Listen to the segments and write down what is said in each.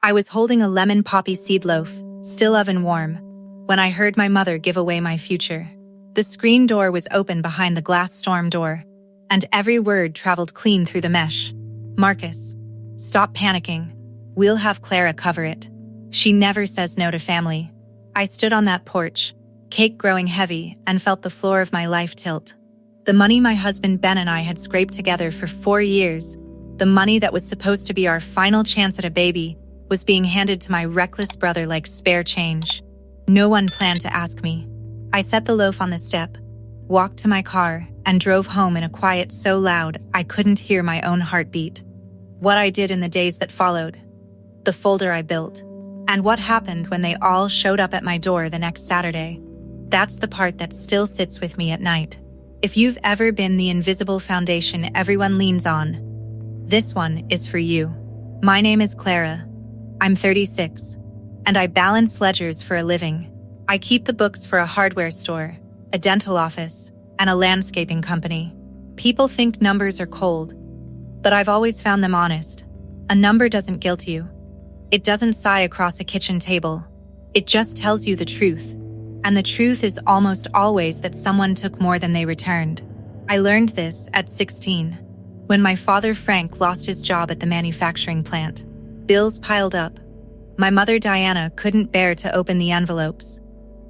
I was holding a lemon poppy seed loaf, still oven warm, when I heard my mother give away my future. The screen door was open behind the glass storm door, and every word traveled clean through the mesh. Marcus, stop panicking. We'll have Clara cover it. She never says no to family. I stood on that porch, cake growing heavy, and felt the floor of my life tilt. The money my husband Ben and I had scraped together for 4 years, the money that was supposed to be our final chance at a baby, was being handed to my reckless brother like spare change. No one planned to ask me. I set the loaf on the step, walked to my car, and drove home in a quiet so loud I couldn't hear my own heartbeat. What I did in the days that followed, the folder I built, and what happened when they all showed up at my door the next Saturday. That's the part that still sits with me at night. If you've ever been the invisible foundation everyone leans on, this one is for you. My name is Clara. I'm 36, and I balance ledgers for a living. I keep the books for a hardware store, a dental office, and a landscaping company. People think numbers are cold, but I've always found them honest. A number doesn't guilt you. It doesn't sigh across a kitchen table. It just tells you the truth. And the truth is almost always that someone took more than they returned. I learned this at 16, when my father Frank lost his job at the manufacturing plant. Bills piled up. My mother Diana couldn't bear to open the envelopes,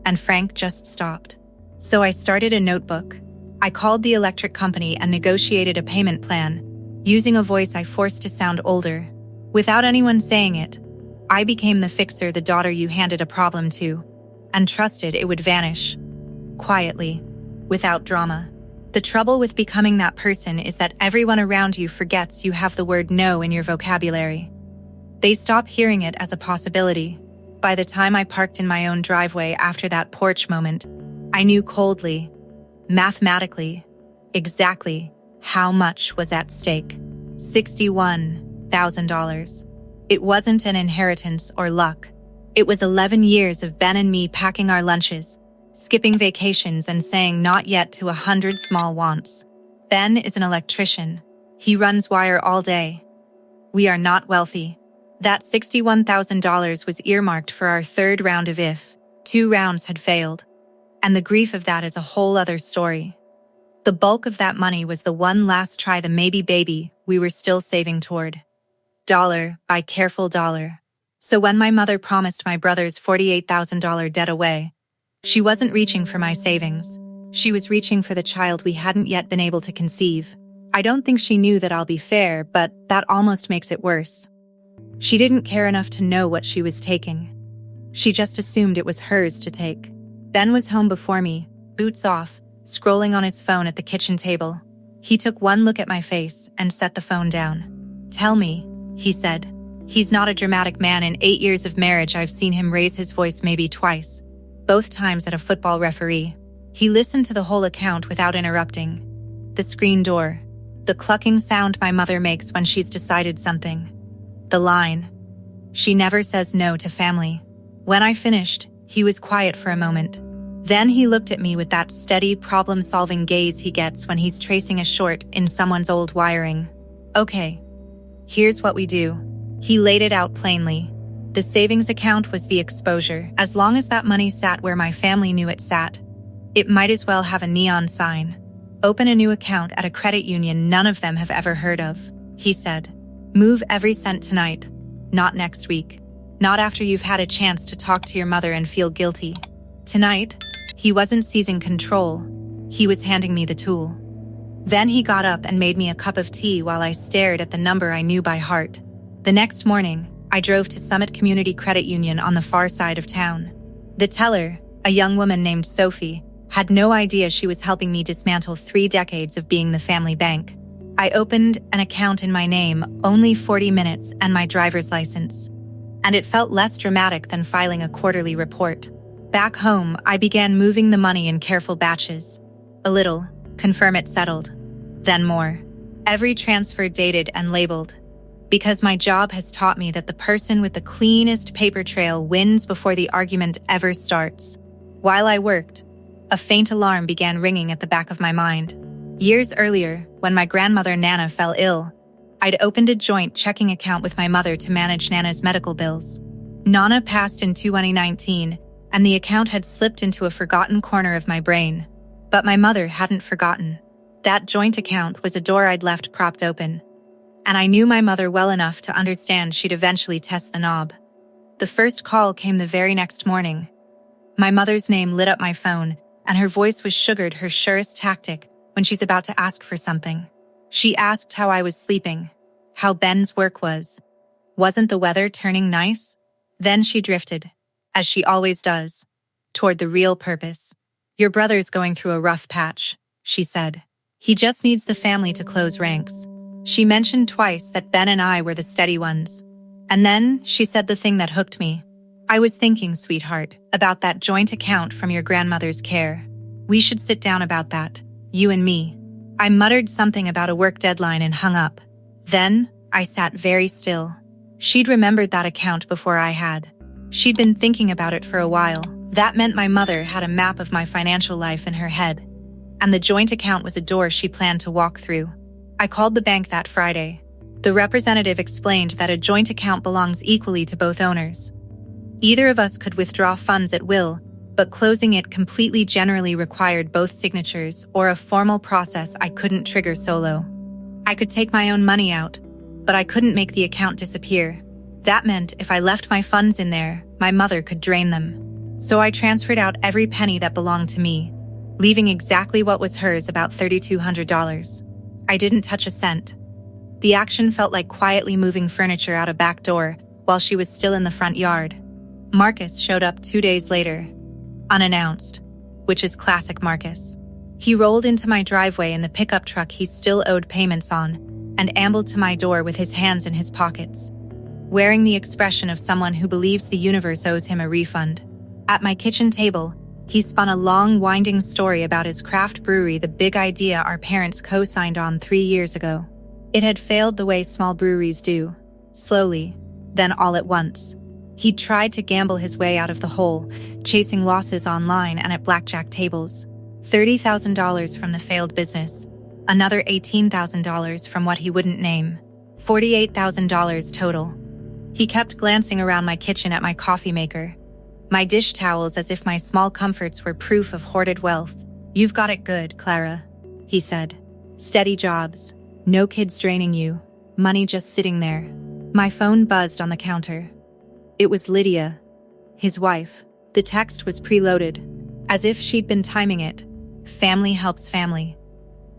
and Frank just stopped. So I started a notebook. I called the electric company and negotiated a payment plan, using a voice I forced to sound older. Without anyone saying it, I became the fixer, the daughter you handed a problem to, and trusted it would vanish. Quietly, without drama. The trouble with becoming that person is that everyone around you forgets you have the word no in your vocabulary. They stop hearing it as a possibility. By the time I parked in my own driveway after that porch moment, I knew coldly, mathematically, exactly how much was at stake. $61,000. It wasn't an inheritance or luck. It was 11 years of Ben and me packing our lunches, skipping vacations, and saying not yet to 100 small wants. Ben is an electrician. He runs wire all day. We are not wealthy. That $61,000 was earmarked for our third round of if 2 rounds had failed. And the grief of that is a whole other story. The bulk of that money was the one last try, the maybe baby we were still saving toward. Dollar by careful dollar. So when my mother promised my brother's $48,000 debt away, she wasn't reaching for my savings. She was reaching for the child we hadn't yet been able to conceive. I don't think she knew that, I'll be fair, but that almost makes it worse. She didn't care enough to know what she was taking. She just assumed it was hers to take. Ben was home before me, boots off, scrolling on his phone at the kitchen table. He took one look at my face and set the phone down. "Tell me," he said. He's not a dramatic man. In 8 years of marriage, I've seen him raise his voice maybe twice, both times at a football referee. He listened to the whole account without interrupting. The screen door, the clucking sound my mother makes when she's decided something. The line, "She never says no to family." When I finished, he was quiet for a moment. Then he looked at me with that steady, problem-solving gaze he gets when he's tracing a short in someone's old wiring. "Okay, here's what we do." He laid it out plainly. The savings account was the exposure. As long as that money sat where my family knew it sat, it might as well have a neon sign. "Open a new account at a credit union none of them have ever heard of," he said. "Move every cent tonight, not next week. Not after you've had a chance to talk to your mother and feel guilty. Tonight." He wasn't seizing control. He was handing me the tool. Then he got up and made me a cup of tea while I stared at the number I knew by heart. The next morning, I drove to Summit Community Credit Union on the far side of town. The teller, a young woman named Sophie, had no idea she was helping me dismantle 3 decades of being the family bank. I opened an account in my name, only 40 minutes, and my driver's license. And it felt less dramatic than filing a quarterly report. Back home, I began moving the money in careful batches. A little, confirm it settled. Then more. Every transfer dated and labeled. Because my job has taught me that the person with the cleanest paper trail wins before the argument ever starts. While I worked, a faint alarm began ringing at the back of my mind. Years earlier, when my grandmother Nana fell ill, I'd opened a joint checking account with my mother to manage Nana's medical bills. Nana passed in 2019, and the account had slipped into a forgotten corner of my brain. But my mother hadn't forgotten. That joint account was a door I'd left propped open. And I knew my mother well enough to understand she'd eventually test the knob. The first call came the very next morning. My mother's name lit up my phone, and her voice was sugared, her surest tactic when she's about to ask for something. She asked how I was sleeping, how Ben's work was. Wasn't the weather turning nice? Then she drifted, as she always does, toward the real purpose. Your brother's going through a rough patch, she said. He just needs the family to close ranks. She mentioned twice that Ben and I were the steady ones. And then she said the thing that hooked me. I was thinking, sweetheart, about that joint account from your grandmother's care. We should sit down about that, you and me. I muttered something about a work deadline and hung up. Then, I sat very still. She'd remembered that account before I had. She'd been thinking about it for a while. That meant my mother had a map of my financial life in her head. And the joint account was a door she planned to walk through. I called the bank that Friday. The representative explained that a joint account belongs equally to both owners. Either of us could withdraw funds at will, but closing it completely generally required both signatures or a formal process I couldn't trigger solo. I could take my own money out, but I couldn't make the account disappear. That meant if I left my funds in there, my mother could drain them. So I transferred out every penny that belonged to me, leaving exactly what was hers, about $3,200. I didn't touch a cent. The action felt like quietly moving furniture out a back door while she was still in the front yard. Marcus showed up 2 days later, unannounced, which is classic Marcus. He rolled into my driveway in the pickup truck he still owed payments on and ambled to my door with his hands in his pockets, wearing the expression of someone who believes the universe owes him a refund. At my kitchen table, he spun a long, winding story about his craft brewery, the big idea our parents co-signed on 3 years ago. It had failed the way small breweries do, slowly, then all at once. He'd tried to gamble his way out of the hole, chasing losses online and at blackjack tables. $30,000 from the failed business, another $18,000 from what he wouldn't name. $48,000 total. He kept glancing around my kitchen at my coffee maker, my dish towels, as if my small comforts were proof of hoarded wealth. You've got it good, Clara, he said. Steady jobs, no kids draining you, money just sitting there. My phone buzzed on the counter. It was Lydia, his wife. The text was preloaded, as if she'd been timing it. Family helps family.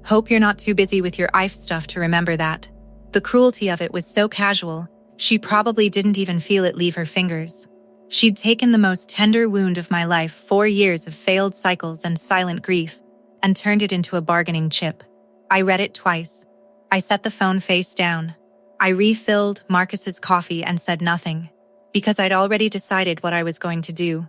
Hope you're not too busy with your IF stuff to remember that. The cruelty of it was so casual, she probably didn't even feel it leave her fingers. She'd taken the most tender wound of my life, 4 years of failed cycles and silent grief, and turned it into a bargaining chip. I read it twice. I set the phone face down. I refilled Marcus's coffee and said nothing, because I'd already decided what I was going to do.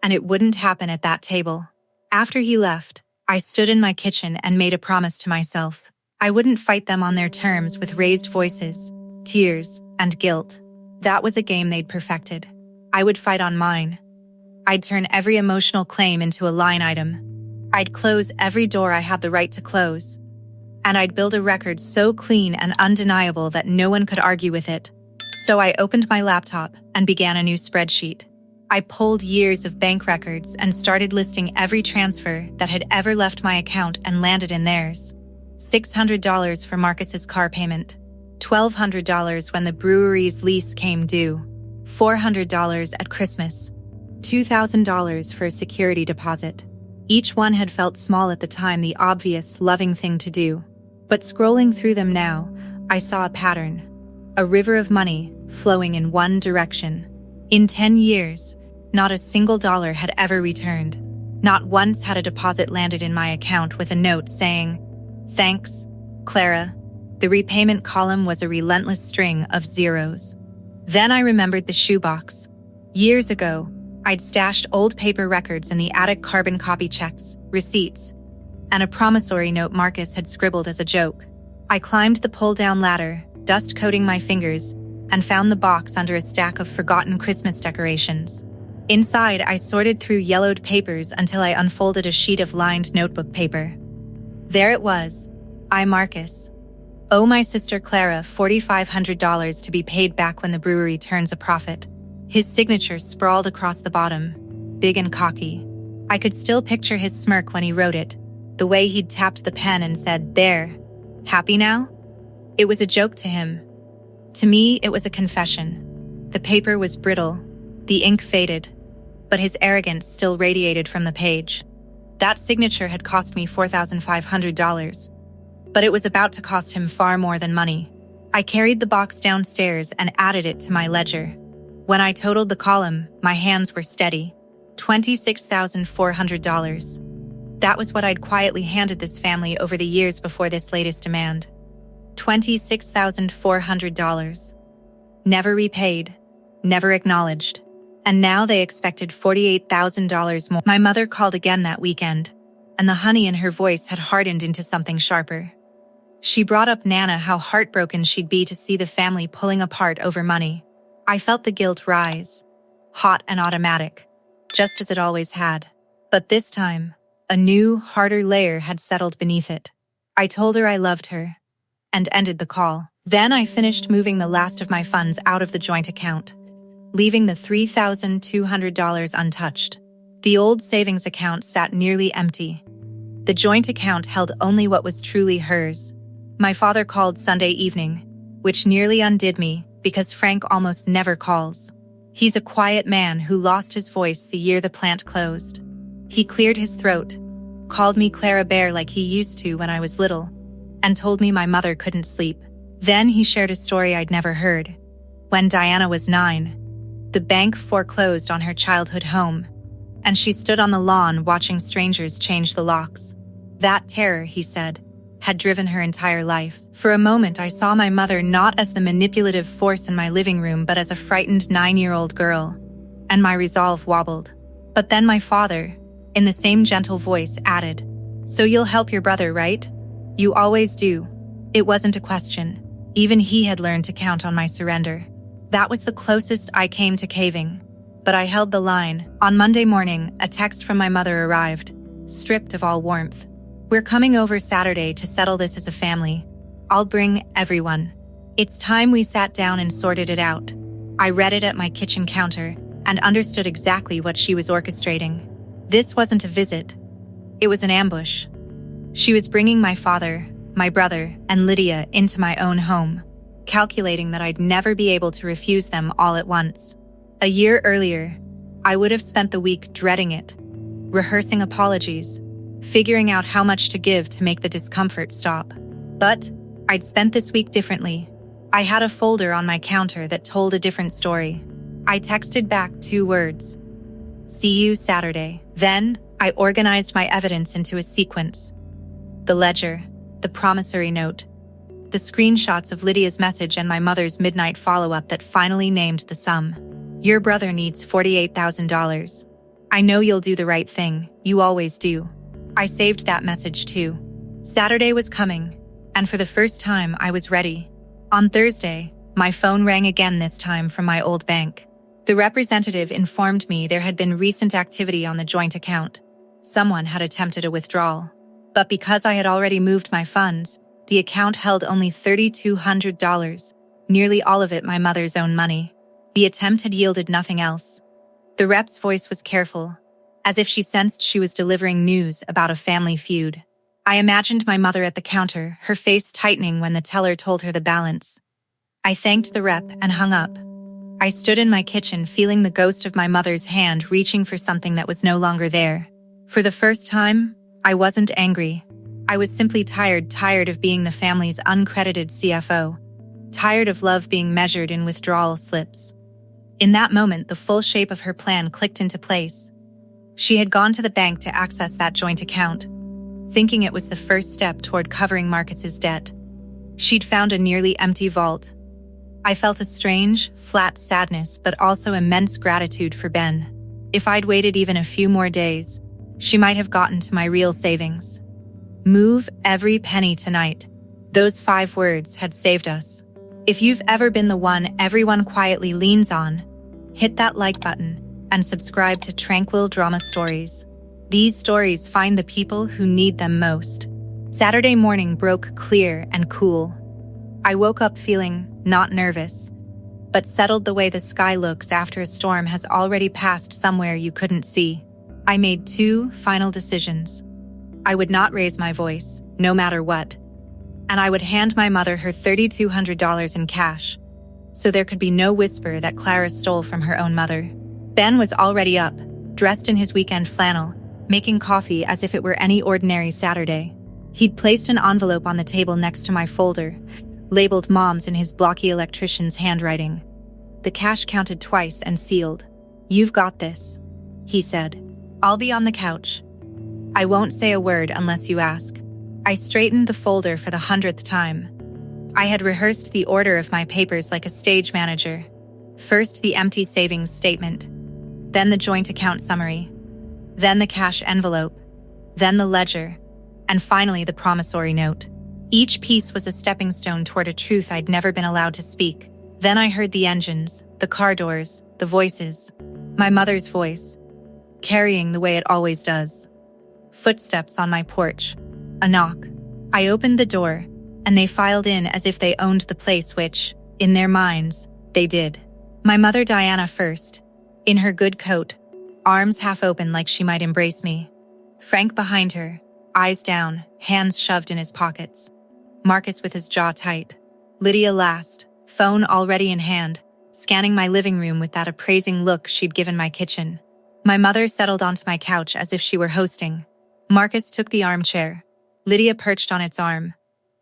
And it wouldn't happen at that table. After he left, I stood in my kitchen and made a promise to myself. I wouldn't fight them on their terms with raised voices, tears, and guilt. That was a game they'd perfected. I would fight on mine. I'd turn every emotional claim into a line item. I'd close every door I had the right to close. And I'd build a record so clean and undeniable that no one could argue with it. So I opened my laptop and began a new spreadsheet. I pulled years of bank records and started listing every transfer that had ever left my account and landed in theirs. $600 for Marcus's car payment, $1,200 when the brewery's lease came due, $400 at Christmas, $2,000 for a security deposit. Each one had felt small at the time, the obvious, loving thing to do. But scrolling through them now, I saw a pattern. A river of money flowing in one direction. In 10 years, not a single dollar had ever returned. Not once had a deposit landed in my account with a note saying, "Thanks, Clara." The repayment column was a relentless string of zeros. Then I remembered the shoebox. Years ago, I'd stashed old paper records in the attic, carbon copy checks, receipts, and a promissory note Marcus had scribbled as a joke. I climbed the pull-down ladder, dust coating my fingers, and found the box under a stack of forgotten Christmas decorations. Inside, I sorted through yellowed papers until I unfolded a sheet of lined notebook paper. There it was, I, Marcus. Owe my sister Clara $4,500 to be paid back when the brewery turns a profit. His signature sprawled across the bottom, big and cocky. I could still picture his smirk when he wrote it, the way he'd tapped the pen and said, "There. Happy now?" It was a joke to him. To me, it was a confession. The paper was brittle, the ink faded, but his arrogance still radiated from the page. That signature had cost me $4,500, but it was about to cost him far more than money. I carried the box downstairs and added it to my ledger. When I totaled the column, my hands were steady. $26,400. That was what I'd quietly handed this family over the years before this latest demand. $26,400. Never repaid, never acknowledged. And now they expected $48,000 more. My mother called again that weekend, and the honey in her voice had hardened into something sharper. She brought up Nana, how heartbroken she'd be to see the family pulling apart over money. I felt the guilt rise, hot and automatic, just as it always had. But this time, a new, harder layer had settled beneath it. I told her I loved her, and ended the call. Then I finished moving the last of my funds out of the joint account, leaving the $3,200 untouched. The old savings account sat nearly empty. The joint account held only what was truly hers. My father called Sunday evening, which nearly undid me because Frank almost never calls. He's a quiet man who lost his voice the year the plant closed. He cleared his throat, called me Clara Bear like he used to when I was little, and told me my mother couldn't sleep. Then he shared a story I'd never heard. When Diana was 9, the bank foreclosed on her childhood home, and she stood on the lawn watching strangers change the locks. That terror, he said, had driven her entire life. For a moment, I saw my mother not as the manipulative force in my living room, but as a frightened 9-year-old girl, and my resolve wobbled. But then my father, in the same gentle voice, added, "So you'll help your brother, right? You always do." It wasn't a question. Even he had learned to count on my surrender. That was the closest I came to caving. But I held the line. On Monday morning, a text from my mother arrived, stripped of all warmth. "We're coming over Saturday to settle this as a family. I'll bring everyone." It's time we sat down and sorted it out. I read it at my kitchen counter and understood exactly what she was orchestrating. This wasn't a visit. It was an ambush. She was bringing my father, my brother, and Lydia into my own home, calculating that I'd never be able to refuse them all at once. A year earlier, I would have spent the week dreading it, rehearsing apologies, figuring out how much to give to make the discomfort stop. But I'd spent this week differently. I had a folder on my counter that told a different story. I texted back 2 words: "See you Saturday." Then I organized my evidence into a sequence: the ledger, the promissory note, the screenshots of Lydia's message, and my mother's midnight follow-up that finally named the sum. "Your brother needs $48,000. I know you'll do the right thing. You always do." I saved that message too. Saturday was coming, and for the first time I was ready. On Thursday, my phone rang again, this time from my old bank. The representative informed me there had been recent activity on the joint account. Someone had attempted a withdrawal. But because I had already moved my funds, the account held only $3,200, nearly all of it my mother's own money. The attempt had yielded nothing else. The rep's voice was careful, as if she sensed she was delivering news about a family feud. I imagined my mother at the counter, her face tightening when the teller told her the balance. I thanked the rep and hung up. I stood in my kitchen, feeling the ghost of my mother's hand reaching for something that was no longer there. For the first time, I wasn't angry. I was simply tired of being the family's uncredited CFO, tired of love being measured in withdrawal slips. In that moment, the full shape of her plan clicked into place. She had gone to the bank to access that joint account, thinking it was the first step toward covering Marcus's debt. She'd found a nearly empty vault. I felt a strange, flat sadness, but also immense gratitude for Ben. If I'd waited even a few more days, she might have gotten to my real savings. Move every penny tonight. Those 5 words had saved us. If you've ever been the one everyone quietly leans on, hit that like button and subscribe to Tranquil Drama Stories. These stories find the people who need them most. Saturday morning broke clear and cool. I woke up feeling not nervous, but settled the way the sky looks after a storm has already passed somewhere you couldn't see. I made 2 final decisions. I would not raise my voice, no matter what, and I would hand my mother her $3,200 in cash, so there could be no whisper that Clara stole from her own mother. Ben was already up, dressed in his weekend flannel, making coffee as if it were any ordinary Saturday. He'd placed an envelope on the table next to my folder, labeled Mom's in his blocky electrician's handwriting. The cash counted twice and sealed. "You've got this," he said. "I'll be on the couch. I won't say a word unless you ask." I straightened the folder for the 100th time. I had rehearsed the order of my papers like a stage manager. First the empty savings statement, then the joint account summary, then the cash envelope, then the ledger, and finally the promissory note. Each piece was a stepping stone toward a truth I'd never been allowed to speak. Then I heard the engines, the car doors, the voices. My mother's voice, carrying the way it always does. Footsteps on my porch. A knock. I opened the door, and they filed in as if they owned the place, which, in their minds, they did. My mother Diana first, in her good coat, arms half open like she might embrace me. Frank behind her, eyes down, hands shoved in his pockets. Marcus with his jaw tight. Lydia last, phone already in hand, scanning my living room with that appraising look she'd given my kitchen. My mother settled onto my couch as if she were hosting. Marcus took the armchair. Lydia perched on its arm.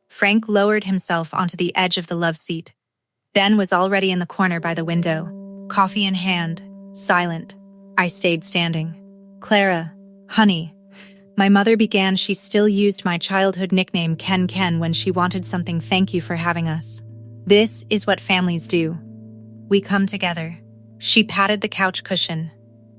Frank lowered himself onto the edge of the love seat. Ben was already in the corner by the window, coffee in hand, silent. I stayed standing. "Clara, honey," my mother began. She still used my childhood nickname Ken when she wanted something. "Thank you for having us. This is what families do. We come together." She patted the couch cushion,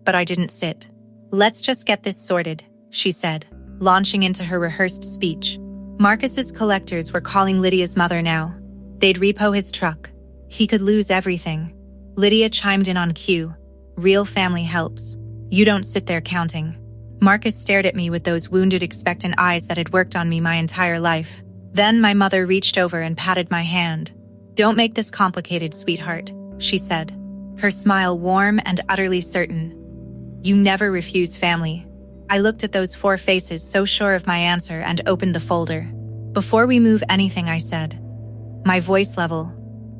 but I didn't sit. "Let's just get this sorted," she said, launching into her rehearsed speech. Marcus's collectors were calling Lydia's mother now. They'd repo his truck. He could lose everything. Lydia chimed in on cue. "Real family helps. You don't sit there counting." Marcus stared at me with those wounded, expectant eyes that had worked on me my entire life. Then my mother reached over and patted my hand. "Don't make this complicated, sweetheart," she said, her smile warm and utterly certain. "You never refuse family." I looked at those 4 faces, so sure of my answer, and opened the folder. "Before we move anything," I said, my voice level,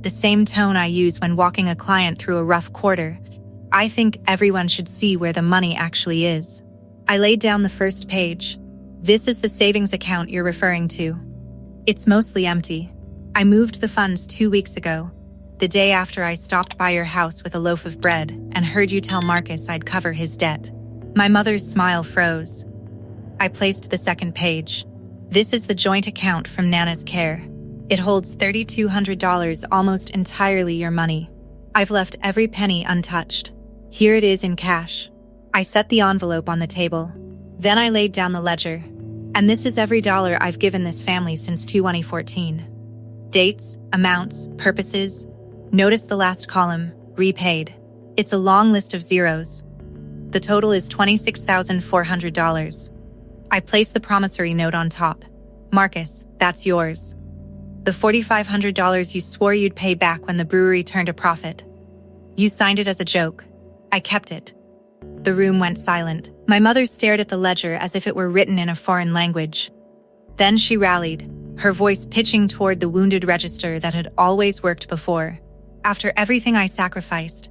the same tone I use when walking a client through a rough quarter, "I think everyone should see where the money actually is." I laid down the first page. "This is the savings account you're referring to. It's mostly empty. I moved the funds 2 weeks ago, the day after I stopped by your house with a loaf of bread and heard you tell Marcus I'd cover his debt." My mother's smile froze. I placed the second page. "This is the joint account from Nana's care. It holds $3,200, almost entirely your money. I've left every penny untouched. Here it is in cash." I set the envelope on the table. Then I laid down the ledger. "And this is every dollar I've given this family since 2014. Dates, amounts, purposes. Notice the last column, repaid. It's a long list of zeros. The total is $26,400. I placed the promissory note on top. "Marcus, that's yours. The $4,500 you swore you'd pay back when the brewery turned a profit. You signed it as a joke. I kept it." The room went silent. My mother stared at the ledger as if it were written in a foreign language. Then she rallied, her voice pitching toward the wounded register that had always worked before. "After everything I sacrificed,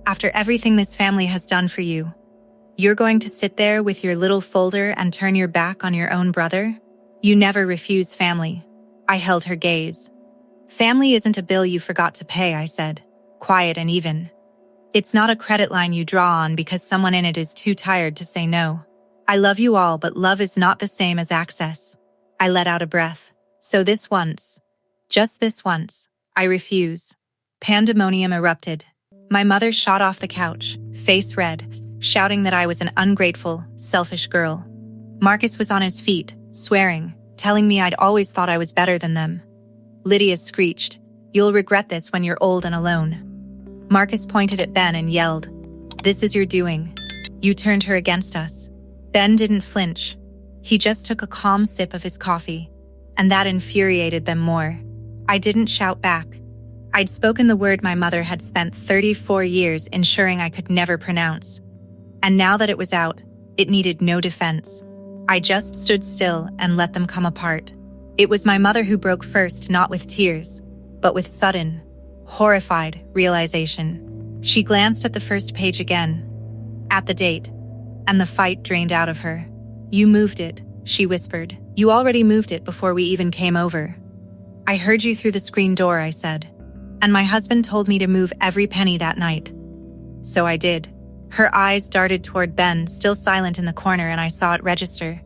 after everything this family has done for you, you're going to sit there with your little folder and turn your back on your own brother? You never refuse family." I held her gaze. "Family isn't a bill you forgot to pay," I said, quiet and even. "It's not a credit line you draw on because someone in it is too tired to say no. I love you all, but love is not the same as access." I let out a breath. "So this once, just this once, I refuse." Pandemonium erupted. My mother shot off the couch, face red, shouting that I was an ungrateful, selfish girl. Marcus was on his feet, swearing, telling me I'd always thought I was better than them. Lydia screeched, "You'll regret this when you're old and alone." Marcus pointed at Ben and yelled, "This is your doing. You turned her against us." Ben didn't flinch. He just took a calm sip of his coffee, and that infuriated them more. I didn't shout back. I'd spoken the word my mother had spent 34 years ensuring I could never pronounce. And now that it was out, it needed no defense. I just stood still and let them come apart. It was my mother who broke first, not with tears, but with sudden, horrified realization. She glanced at the first page again, at the date, and the fight drained out of her. "You moved it," she whispered. "You already moved it before we even came over." "I heard you through the screen door," I said. "And my husband told me to move every penny that night." So I did. Her eyes darted toward Ben, still silent in the corner, and I saw it register.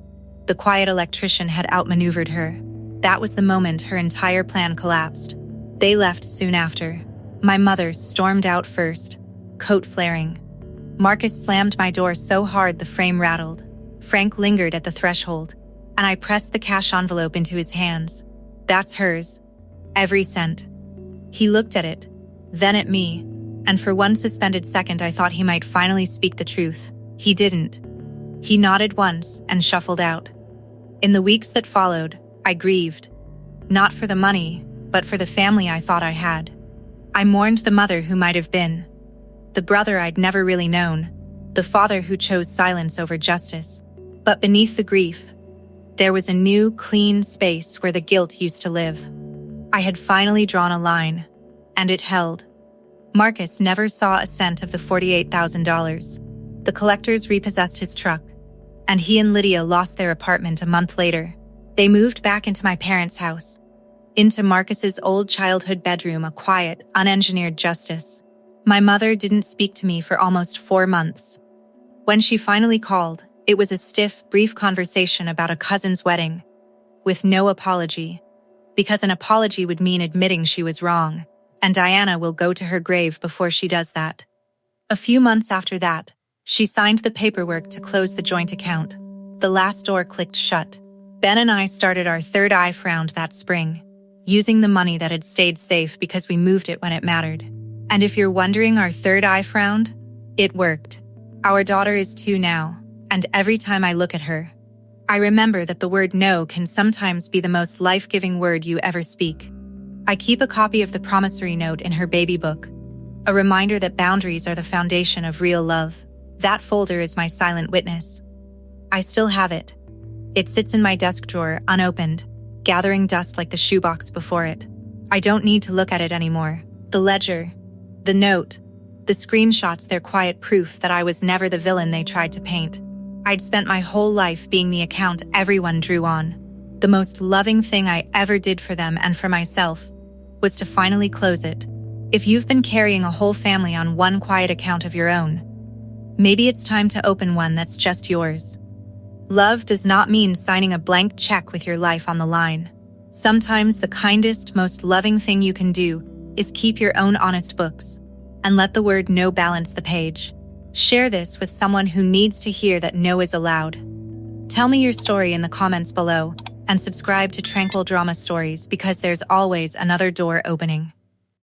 The quiet electrician had outmaneuvered her. That was the moment her entire plan collapsed. They left soon after. My mother stormed out first, coat flaring. Marcus slammed my door so hard the frame rattled. Frank lingered at the threshold, and I pressed the cash envelope into his hands. "That's hers. Every cent." He looked at it, then at me, and for one suspended second I thought he might finally speak the truth. He didn't. He nodded once and shuffled out. In the weeks that followed, I grieved. Not for the money, but for the family I thought I had. I mourned the mother who might have been, the brother I'd never really known, the father who chose silence over justice. But beneath the grief, there was a new, clean space where the guilt used to live. I had finally drawn a line, and it held. Marcus never saw a cent of the $48,000. The collectors repossessed his truck, and he and Lydia lost their apartment a month later. They moved back into my parents' house, into Marcus's old childhood bedroom, a quiet, unengineered justice. My mother didn't speak to me for almost 4 months. When she finally called, it was a stiff, brief conversation about a cousin's wedding, with no apology, because an apology would mean admitting she was wrong, and Diana will go to her grave before she does that. A few months after that, she signed the paperwork to close the joint account. The last door clicked shut. Ben and I started our third IF round that spring, using the money that had stayed safe because we moved it when it mattered. And if you're wondering, our third IF round, it worked. Our daughter is 2 now, and every time I look at her, I remember that the word no can sometimes be the most life-giving word you ever speak. I keep a copy of the promissory note in her baby book, a reminder that boundaries are the foundation of real love. That folder is my silent witness. I still have it. It sits in my desk drawer, unopened, gathering dust like the shoebox before it. I don't need to look at it anymore. The ledger, the note, the screenshots, they're quiet proof that I was never the villain they tried to paint. I'd spent my whole life being the account everyone drew on. The most loving thing I ever did for them and for myself was to finally close it. If you've been carrying a whole family on one quiet account of your own, maybe it's time to open one that's just yours. Love does not mean signing a blank check with your life on the line. Sometimes the kindest, most loving thing you can do is keep your own honest books and let the word no balance the page. Share this with someone who needs to hear that no is allowed. Tell me your story in the comments below and subscribe to Tranquil Drama Stories, because there's always another door opening.